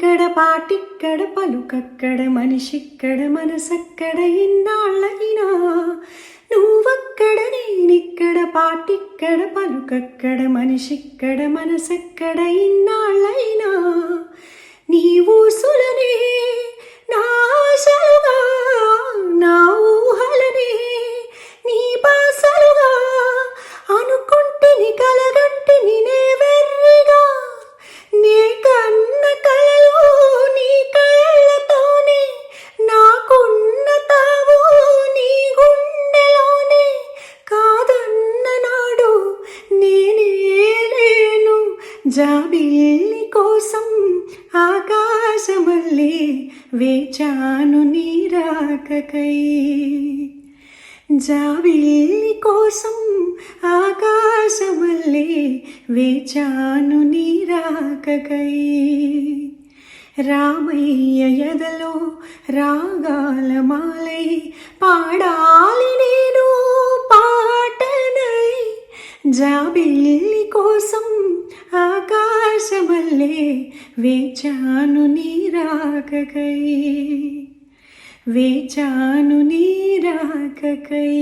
ఆటిక్కడ పాటిక్కడ పలుకక్కడ మనిషిక్కడ మనసక్కడ ఇన్నాళ్ళైనా నువ్వక్కడ నేనిక్కడ పాటిక్కడ పలుకక్కడ మనిషిక్కడ మనసక్కడ ఇన్నాళ్ళైనా నీ ఊసులనే నా ఆశలుగా నా ఊహలనే నీ బాసలుగా అనుకుంటిని కలగంటిని నే వెర్రిగా నే కన్న కలలు నీ కళ్ళతోనే నాకున్న తావు నీ గుండెలోనే కాదన్న నాడు నేనే లేను జాబిల్లి కోసం ఆకాశమల్లే వేచాను నీ రాకకై జాబిల్లి కోసం ఆకాశమల్లే వేచాను నీ రాకకై రామయ్య ఎదలో రాగాల మాలై పాడాలి నేను పాటనై జాబిల్లి కోసం ఆకాశమల్లే వేచాను నీ రాకకై వేచాను నీ రాకకై